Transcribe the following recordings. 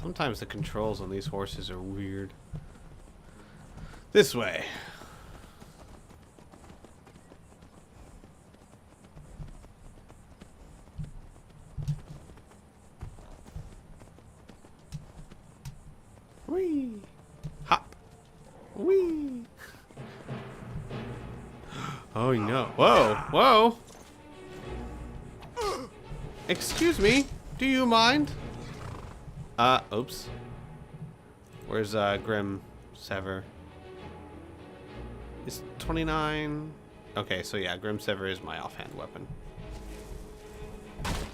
Sometimes the controls on these horses are weird. This way. Whee! Hop! Whee! Oh no. Whoa! Whoa! Excuse me? Do you mind? Oops. Where's, Grim Sever? It's 29. Okay, so yeah, Grim Sever is my offhand weapon.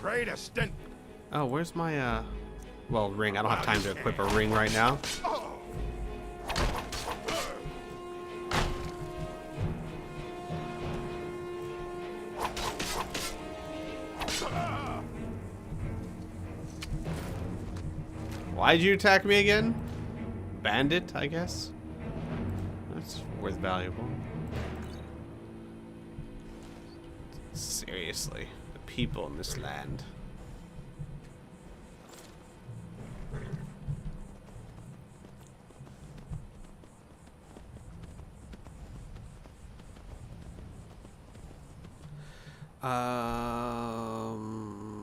Great a stint. Oh, where's my, well, ring. I don't have time to equip a ring right now. Why'd you attack me again? Bandit, I guess? That's worth valuable. Seriously, the people in this land.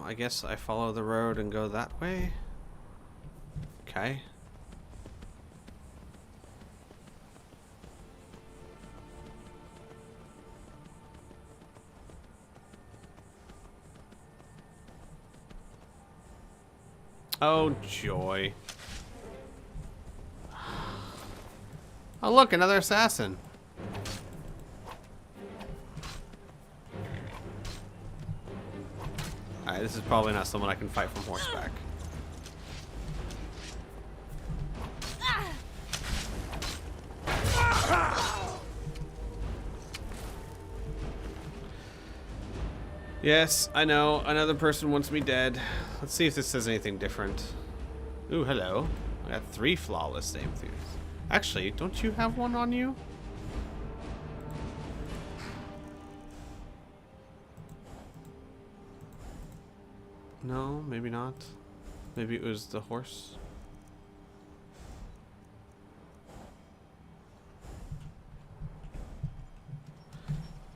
I guess I follow the road and go that way. Okay. Oh, joy. Oh, look, another assassin. Alright, this is probably not someone I can fight from horseback. Yes, I know. Another person wants me dead. Let's see if this says anything different. Ooh, hello. I got 3 flawless save throughs. Actually, don't you have one on you? No, maybe not. Maybe it was the horse.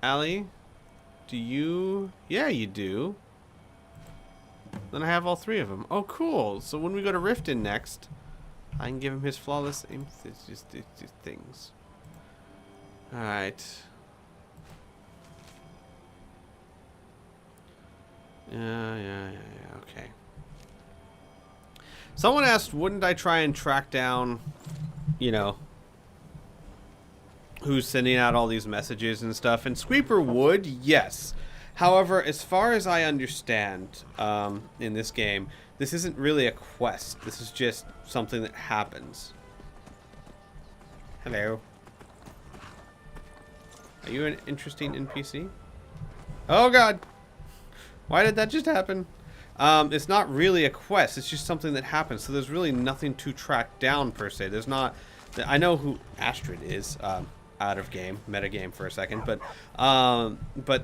Allie? Do you? Yeah, you do. Then I have all 3 of them. Oh, cool. So when we go to Riften next, I can give him his flawless aim. It's just things. Alright. Yeah, okay. Someone asked, wouldn't I try and track down, you know, who's sending out all these messages and stuff, and Squeeper would, yes. However, as far as I understand, in this game, this isn't really a quest. This is just something that happens. Hello. Are you an interesting NPC? Oh god! Why did that just happen? It's not really a quest. It's just something that happens. So there's really nothing to track down per se. There's not. I know who Astrid is. Out of game, meta game for a second, but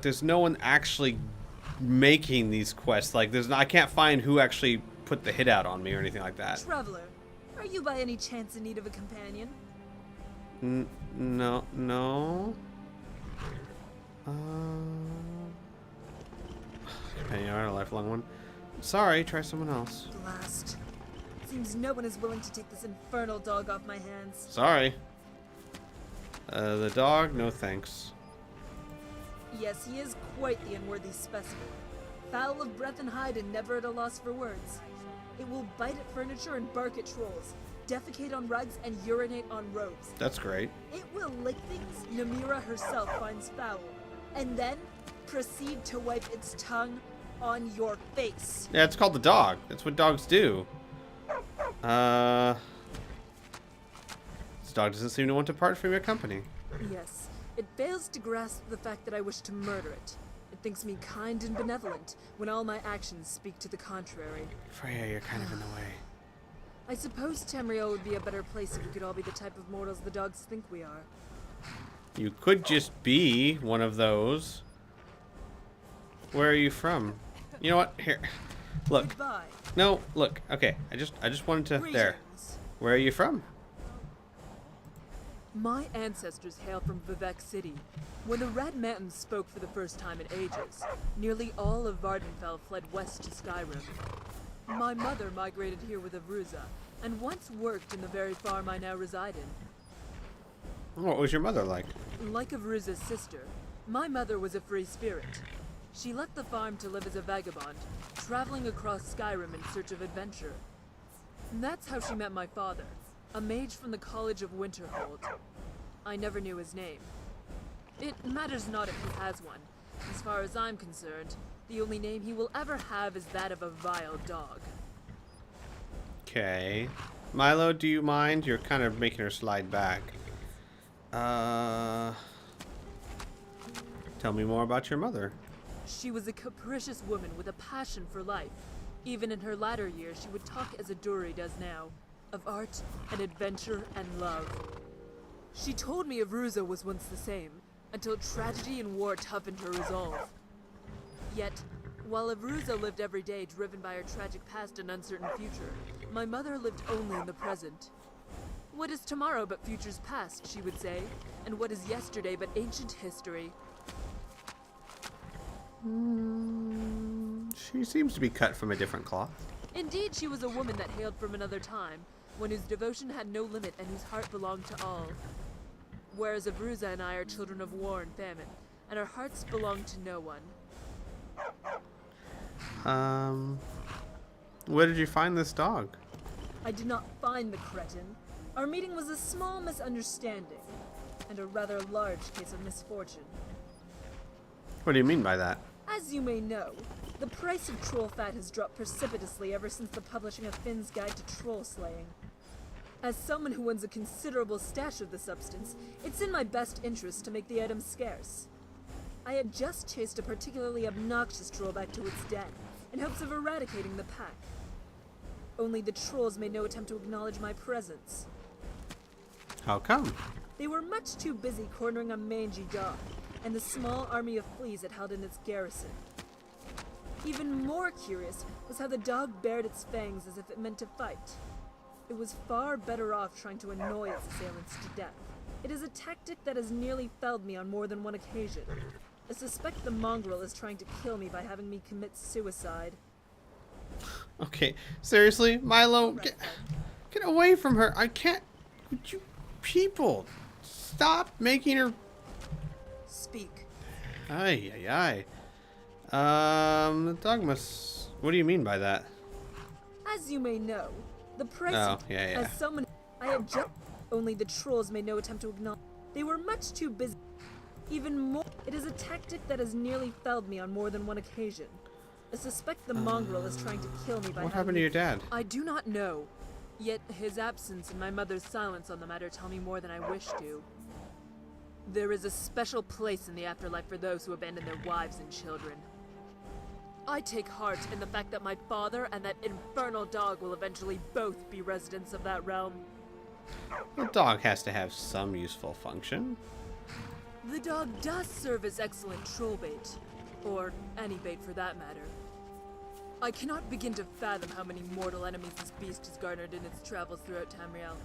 there's no one actually making these quests. Like I can't find who actually put the hit out on me or anything like that. Traveler, are you by any chance in need of a companion? No. Companion, a lifelong one. Sorry, try someone else. Blast. Seems no one is willing to take this infernal dog off my hands. Sorry. The dog, no thanks. Yes, he is quite the unworthy specimen. Foul of breath and hide and never at a loss for words. It will bite at furniture and bark at trolls, defecate on rugs and urinate on robes. That's great. It will lick things Namira herself finds foul, and then proceed to wipe its tongue on your face. Yeah, it's called the dog. That's what dogs do. This dog doesn't seem to want to part from your company. Yes. It fails to grasp the fact that I wish to murder it. It thinks me kind and benevolent, when all my actions speak to the contrary. Freya, you're kind of in the way. I suppose Tamriel would be a better place if we could all be the type of mortals the dogs think we are. You could just be one of those. Where are you from? You know what? Here. Look. Goodbye. No, look. Okay, I just wanted to. There. Greetings. Where are you from? My ancestors hail from Vivek City. When the Red Mountains spoke for the first time in ages, nearly all of Vardenfell fled west to Skyrim. My mother migrated here with Avruza, and once worked in the very farm I now reside in. What was your mother like? Like Avruza's sister, my mother was a free spirit. She left the farm to live as a vagabond, traveling across Skyrim in search of adventure. And that's how she met my father, a mage from the College of Winterhold. I never knew his name. It matters not if he has one. As far as I'm concerned, the only name he will ever have is that of a vile dog. Okay. Milo, do you mind? You're kind of making her slide back. Tell me more about your mother. She was a capricious woman with a passion for life. Even in her latter years, she would talk as Aduri does now, of art and adventure and love. She told me Avruza was once the same, until tragedy and war toughened her resolve. Yet, while Avruza lived every day driven by her tragic past and uncertain future, my mother lived only in the present. What is tomorrow but future's past, she would say, and what is yesterday but ancient history? She seems to be cut from a different cloth. Indeed, she was a woman that hailed from another time, one whose devotion had no limit and whose heart belonged to all. Whereas Avruza and I are children of war and famine, and our hearts belong to no one. Where did you find this dog? I did not find the cretin. Our meeting was a small misunderstanding, and a rather large case of misfortune. What do you mean by that? As you may know, the price of troll fat has dropped precipitously ever since the publishing of Finn's Guide to Troll Slaying. As someone who owns a considerable stash of the substance, it's in my best interest to make the item scarce. I had just chased a particularly obnoxious troll back to its den, in hopes of eradicating the pack. Only the trolls made no attempt to acknowledge my presence. How come? They were much too busy cornering a mangy dog, and the small army of fleas it held in its garrison. Even more curious was how the dog bared its fangs as if it meant to fight. It was far better off trying to annoy its assailants to death. It is a tactic that has nearly felled me on more than one occasion. I suspect the mongrel is trying to kill me by having me commit suicide. Okay, seriously, Milo, Right, get away from her. I can't. Would you people stop making her? Speak. Ay, ay, ay. The dog must. What do you mean by that? As you may know, the price Oh, yeah. as someone I had just only the trolls made no attempt to acknowledge. They were much too busy. Even more, it is a tactic that has nearly felled me on more than one occasion. I suspect the mongrel is trying to kill me by What having happened to me- your dad? I do not know. Yet his absence and my mother's silence on the matter tell me more than I wish to. There is a special place in the afterlife for those who abandon their wives and children. I take heart in the fact that my father and that infernal dog will eventually both be residents of that realm. The dog has to have some useful function. The dog does serve as excellent troll bait, or any bait for that matter. I cannot begin to fathom how many mortal enemies this beast has garnered in its travels throughout Tamriel.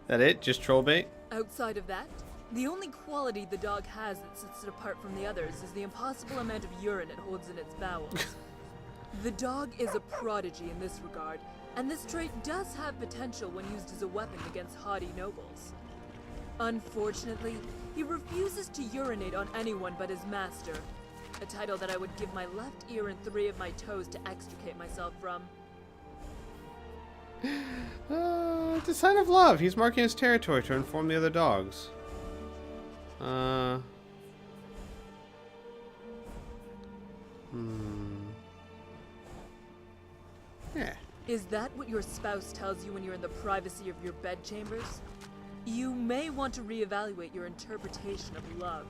That it? Just troll bait? Outside of that, the only quality the dog has that sets it apart from the others is the impossible amount of urine it holds in its bowels. The dog is a prodigy in this regard, and this trait does have potential when used as a weapon against haughty nobles. Unfortunately, he refuses to urinate on anyone but his master, a title that I would give my left ear and 3 of my toes to extricate myself from. It's a sign of love. He's marking his territory to inform the other dogs. Yeah. Is that what your spouse tells you when you're in the privacy of your bedchambers? You may want to reevaluate your interpretation of love.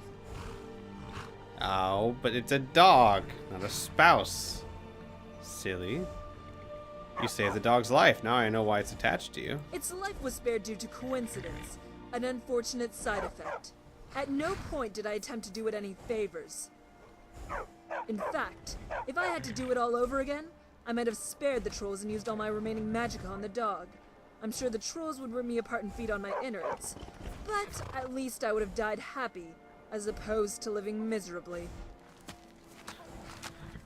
Oh, but it's a dog, not a spouse. Silly. You saved the dog's life. Now I know why it's attached to you. Its life was spared due to coincidence, an unfortunate side effect. At no point did I attempt to do it any favors. In fact, if I had to do it all over again, I might have spared the trolls and used all my remaining magicka on the dog. I'm sure the trolls would rip me apart and feed on my innards. But at least I would have died happy, as opposed to living miserably.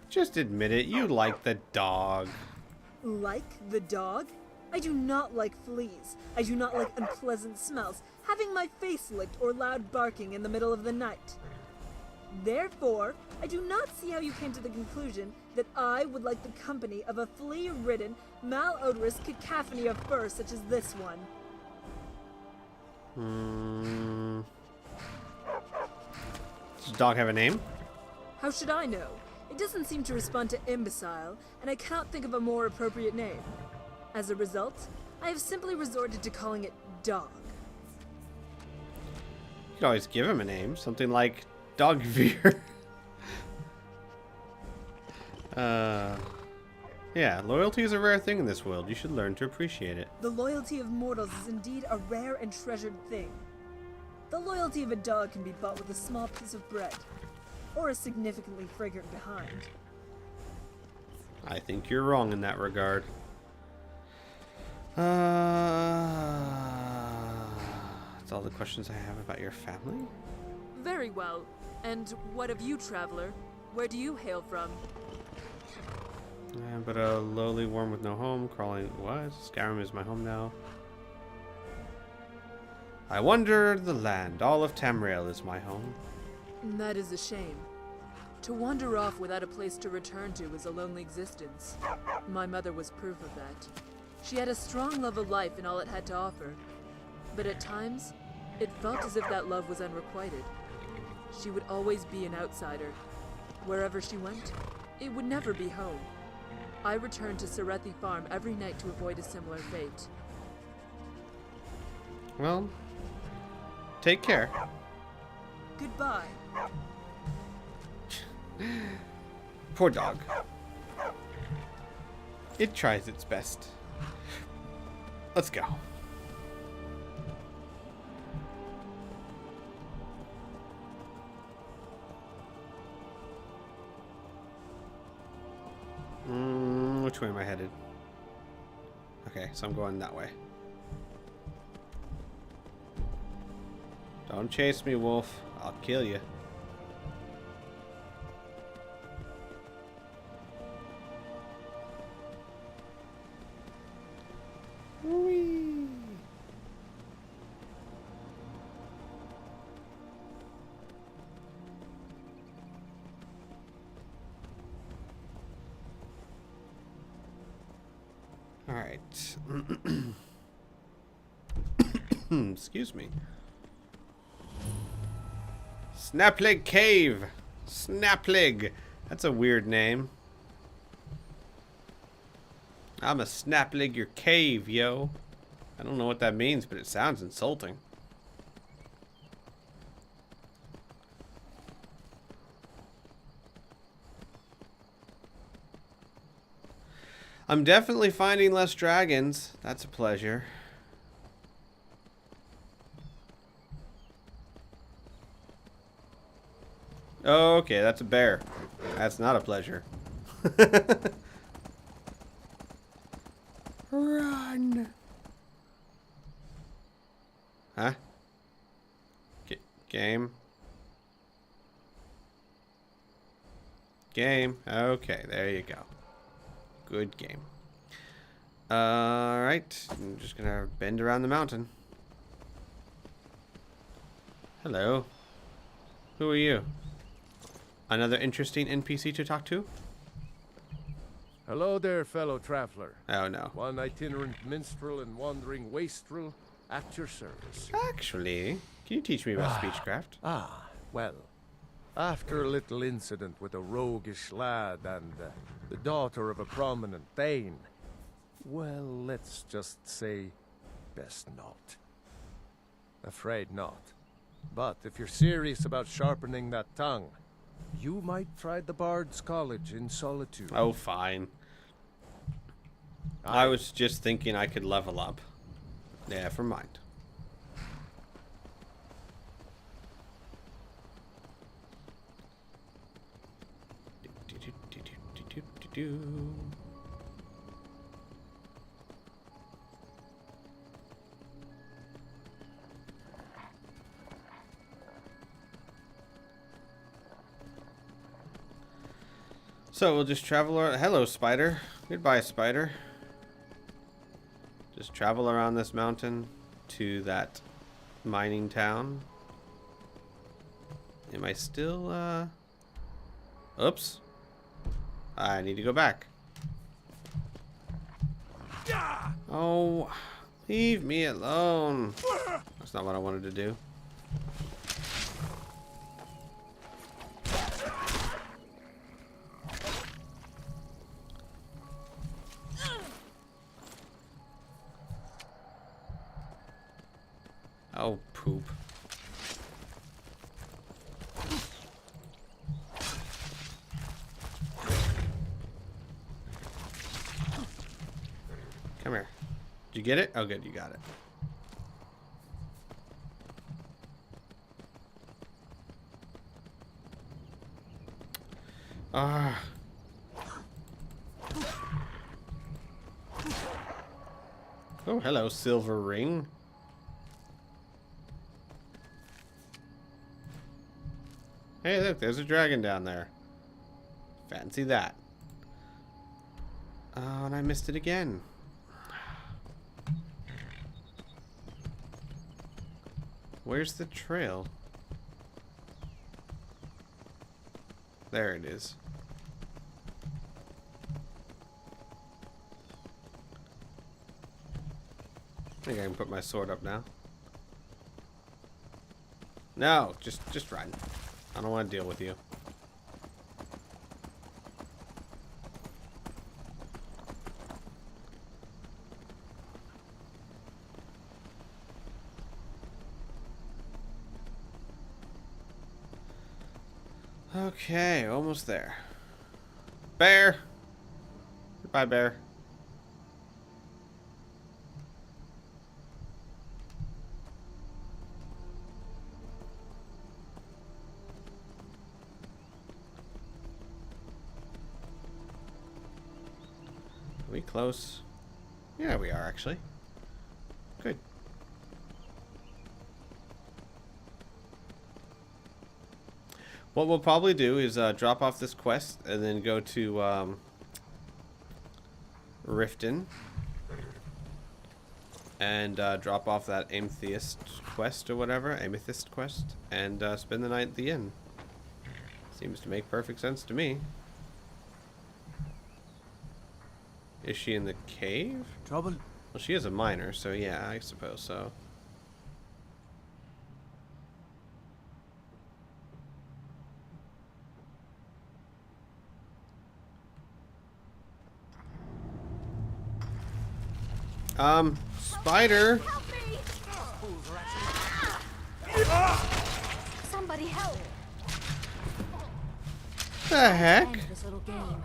Just admit it, you like the dog. Like the dog? I do not like fleas. I do not like unpleasant smells, having my face licked, or loud barking in the middle of the night. Therefore, I do not see how you came to the conclusion that I would like the company of a flea-ridden, malodorous cacophony of fur such as this one. Does the dog have a name? How should I know? It doesn't seem to respond to imbecile, and I cannot think of a more appropriate name. As a result, I have simply resorted to calling it Dog. You could always give him a name, something like Dogveer. Yeah, loyalty is a rare thing in this world. You should learn to appreciate it. The loyalty of mortals is indeed a rare and treasured thing. The loyalty of a dog can be bought with a small piece of bread, or a significantly fragrant behind. I think you're wrong in that regard. That's all the questions I have about your family. Very well. And what of you, traveler? Where do you hail from? But a lowly worm with no home, crawling... What? Skyrim is my home now. I wander the land. All of Tamriel is my home. That is a shame. To wander off without a place to return to is a lonely existence. My mother was proof of that. She had a strong love of life and all it had to offer. But at times, it felt as if that love was unrequited. She would always be an outsider. Wherever she went, it would never be home. I returned to Serethi Farm every night to avoid a similar fate. Well, take care. Goodbye. Poor dog. It tries its best. Let's go. Which way am I headed? Okay, so I'm going that way. Don't chase me, wolf. I'll kill you. Whee! All right. Excuse me. Snaplig Cave. Snaplig. That's a weird name. I'm a snaplig your cave, yo. I don't know what that means, but it sounds insulting. I'm definitely finding less dragons. That's a pleasure. Okay, that's a bear. That's not a pleasure. Run. Huh? Game. Game. Okay, there you go. Good game. Alright. I'm just gonna bend around the mountain. Hello. Who are you? Another interesting NPC to talk to? Hello there, fellow traveler. Oh no. One itinerant minstrel and wandering wastrel at your service. Actually, can you teach me about speechcraft? Well, after a little incident with a roguish lad and the daughter of a prominent thane, well, let's just say, best not. Afraid not. But if you're serious about sharpening that tongue, you might try the Bard's College in Solitude. Oh, fine. I was just thinking I could level up. Never mind. So we'll just travel around. Hello, spider. Goodbye, spider. Just travel around this mountain to that mining town. Am I still, Oops. I need to go back. Oh, leave me alone. That's not what I wanted to do. Oh, poop. Come here. Did you get it? Oh, good. You got it. Ah. Oh, hello, silver ring. Hey, look, there's a dragon down there. Fancy that. Oh, and I missed it again. Where's the trail? There it is. I think I can put my sword up now. No, just run. I don't want to deal with you. Okay, almost there. Bear! Goodbye, bear. Are we close? Yeah, we are actually. Good. What we'll probably do is drop off this quest and then go to Riften and drop off that Amethyst quest or whatever, Amethyst quest, and spend the night at the inn. Seems to make perfect sense to me. Is she in the cave? Trouble? Well, she is a miner, so yeah, I suppose so. Spider! Help me! Somebody help! The heck? End this little game.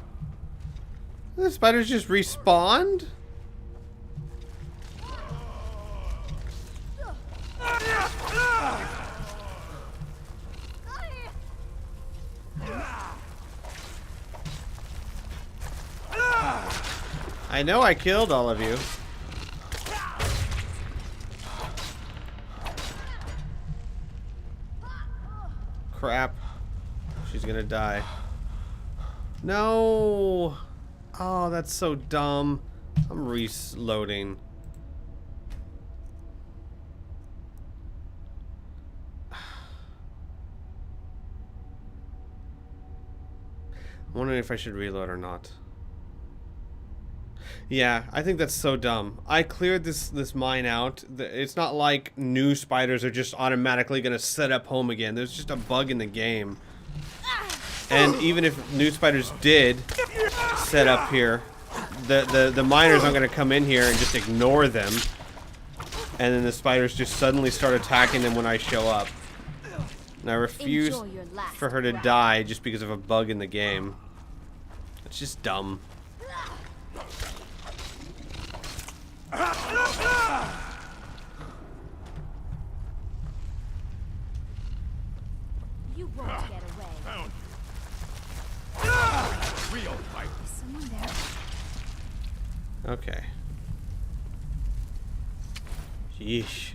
The spiders just respawned? I know I killed all of you. Crap. She's gonna die. No! Oh, that's so dumb. I'm reloading. I'm wondering if I should reload or not. Yeah, I think that's so dumb. I cleared this mine out. It's not like new spiders are just automatically gonna set up home again. There's just a bug in the game. And even if new spiders did set up here, the miners aren't gonna come in here and just ignore them. And then the spiders just suddenly start attacking them when I show up. And I refuse for her to die just because of a bug in the game. It's just dumb. You won't get away. Real fight. Is someone there? Okay. Yeesh.